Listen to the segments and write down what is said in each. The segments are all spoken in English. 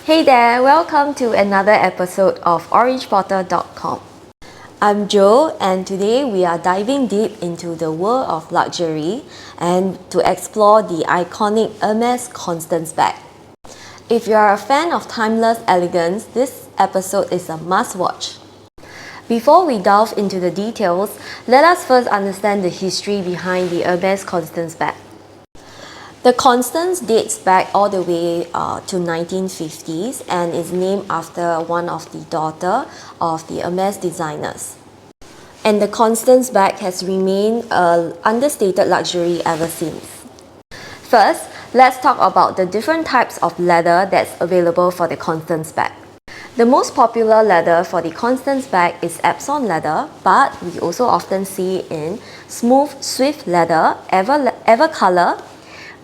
Hey there, welcome to another episode of OrangePorter.com. I'm Jo, and today we are diving deep into the world of luxury and to explore the iconic Hermes Constance bag. If you are a fan of timeless elegance, this episode is a must-watch. Before we delve into the details, let us first understand the history behind the Hermes Constance bag. The Constance dates back all the way to 1950s and is named after one of the daughter of the Hermes designers. And the Constance bag has remained an understated luxury ever since. First, let's talk about the different types of leather that's available for the Constance bag. The most popular leather for the Constance bag is Epsom leather, but we also often see it in smooth Swift leather, Evercolor,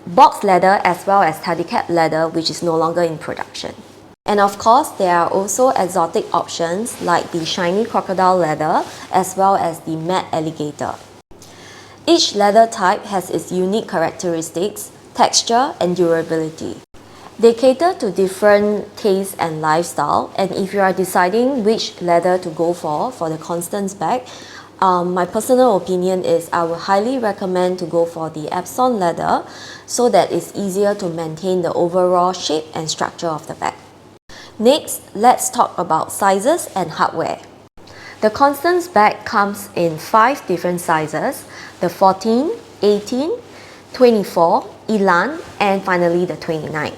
box leather, as well as Tadicat leather, which is no longer in production. And of course, there are also exotic options like the shiny crocodile leather as well as the matte alligator. Each leather type has its unique characteristics, texture, and durability. They cater to different tastes and lifestyle, and if you are deciding which leather to go for the Constance bag, my personal opinion is I would highly recommend to go for the Epsom leather so that it's easier to maintain the overall shape and structure of the bag. Next, let's talk about sizes and hardware. The Constance bag comes in 5 different sizes: the 14, 18, 24, Elan, and finally the 29.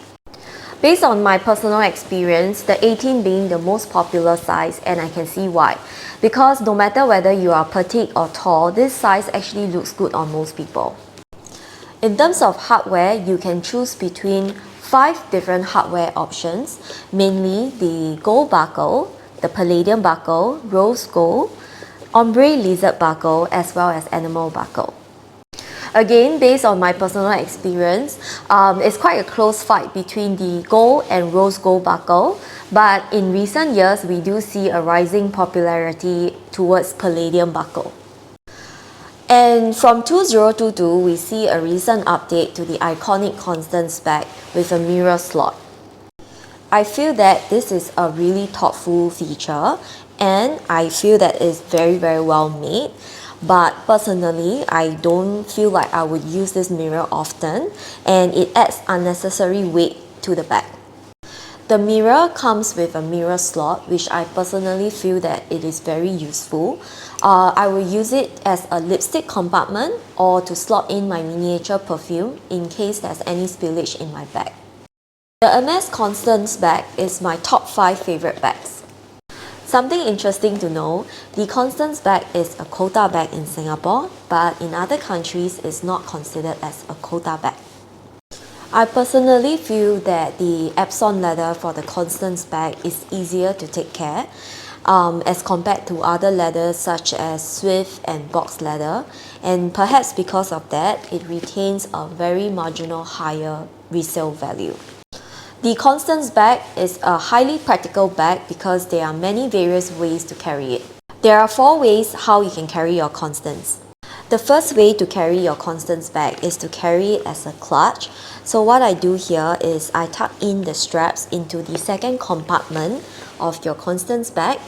Based on my personal experience, the 18 being the most popular size, and I can see why. Because no matter whether you are petite or tall, this size actually looks good on most people. In terms of hardware, you can choose between 5 different hardware options, mainly the gold buckle, the palladium buckle, rose gold, ombre lizard buckle, as well as animal buckle. Again, based on my personal experience, it's quite a close fight between the gold and rose gold buckle, but in recent years, we do see a rising popularity towards palladium buckle. And from 2022, we see a recent update to the iconic Constance bag with a mirror slot. I feel that this is a really thoughtful feature, and I feel that it's very well made. But personally, I don't feel like I would use this mirror often, and it adds unnecessary weight to the bag. The mirror comes with a mirror slot, which I personally feel that it is very useful. I will use it as a lipstick compartment or to slot in my miniature perfume in case there's any spillage in my bag. The Hermes Constance bag is my top 5 favorite bags. Something interesting to know, the Constance bag is a quota bag in Singapore, but in other countries it's not considered as a quota bag. I personally feel that the Epsom leather for the Constance bag is easier to take care as compared to other leathers such as Swift and box leather, and perhaps because of that, it retains a very marginal higher resale value. The Constance bag is a highly practical bag because there are many various ways to carry it. There are 4 ways how you can carry your Constance. The first way to carry your Constance bag is to carry it as a clutch. So what I do here is I tuck in the straps into the second compartment of your Constance bag,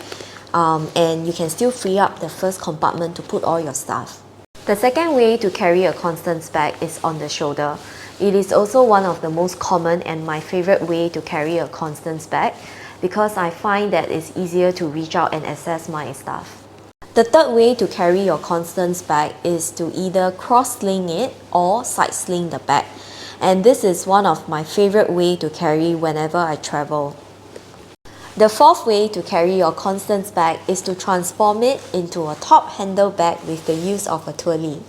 and you can still free up the first compartment to put all your stuff. The second way to carry a Constance bag is on the shoulder. It is also one of the most common and my favorite way to carry a Constance bag because I find that it's easier to reach out and access my stuff. The third way to carry your Constance bag is to either cross-sling it or side-sling the bag. And this is one of my favorite way to carry whenever I travel. The fourth way to carry your Constance bag is to transform it into a top handle bag with the use of a twirly.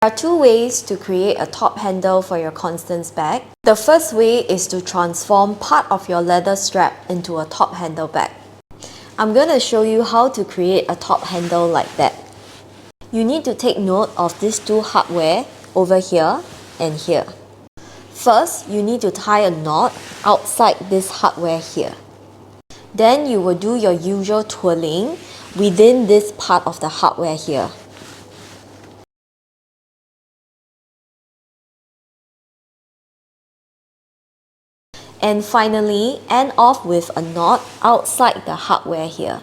There are 2 ways to create a top handle for your Constance bag. The first way is to transform part of your leather strap into a top handle bag. I'm going to show you how to create a top handle like that. You need to take note of these 2 hardware over here and here. First, you need to tie a knot outside this hardware here. Then you will do your usual twirling within this part of the hardware here. And finally, end off with a knot outside the hardware here.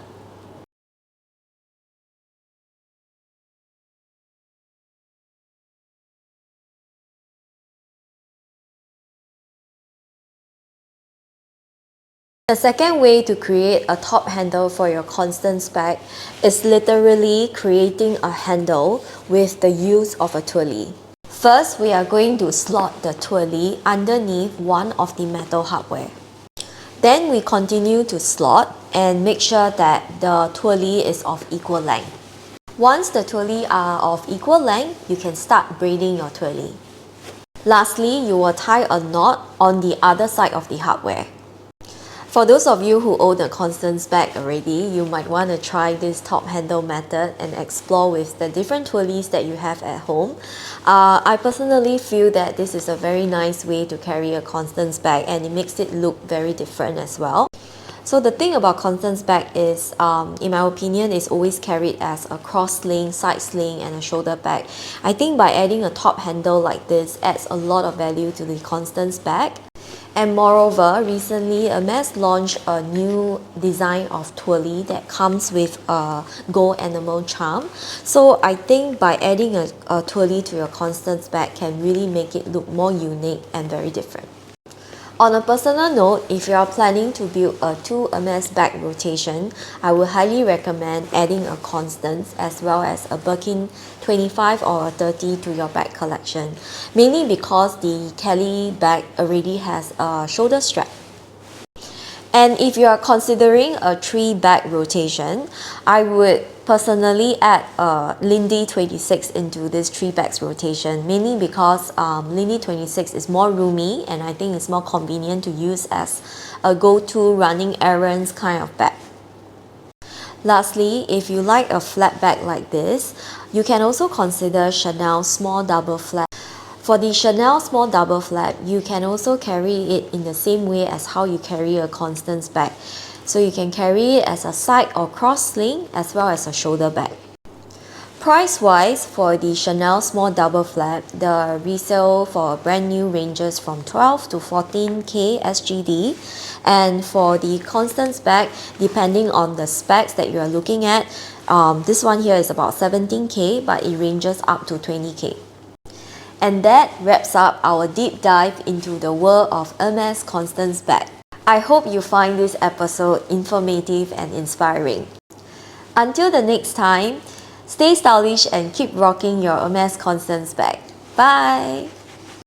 The second way to create a top handle for your Constance bag is literally creating a handle with the use of a twirly. First, we are going to slot the twirly underneath one of the metal hardware. Then we continue to slot and make sure that the twirly is of equal length. Once the twirly are of equal length, you can start braiding your twirly. Lastly, you will tie a knot on the other side of the hardware. For those of you who own a Constance bag already, you might want to try this top handle method and explore with the different twirlies that you have at home. I personally feel that this is a very nice way to carry a Constance bag, and it makes it look very different as well. So the thing about Constance bag is, in my opinion, is always carried as a cross sling, side sling and a shoulder bag. I think by adding a top handle like this adds a lot of value to the Constance bag. And moreover, recently Hermes launched a new design of twirly that comes with a gold enamel charm. So I think by adding a twirly to your Constance bag can really make it look more unique and very different. On a personal note, if you are planning to build a 2 Hermes bag rotation, I would highly recommend adding a Constance as well as a Birkin 25 or a 30 to your bag collection, mainly because the Kelly bag already has a shoulder strap. And if you are considering a 3 bag rotation, I would personally add a Lindy 26 into this 3 bags rotation, mainly because Lindy 26 is more roomy and I think it's more convenient to use as a go-to running errands kind of bag. Lastly, if you like a flat bag like this, you can also consider Chanel small double flap. For the Chanel small double flap, you can also carry it in the same way as how you carry a Constance bag. So you can carry it as a side or cross sling as well as a shoulder bag. Price-wise, for the Chanel small double flap, the resale for brand new ranges from 12 to 14k SGD. And for the Constance bag, depending on the specs that you are looking at, this one here is about 17k, but it ranges up to 20k. And that wraps up our deep dive into the world of Hermes Constance bag. I hope you find this episode informative and inspiring. Until the next time, stay stylish and keep rocking your Hermes Constance bag. Bye!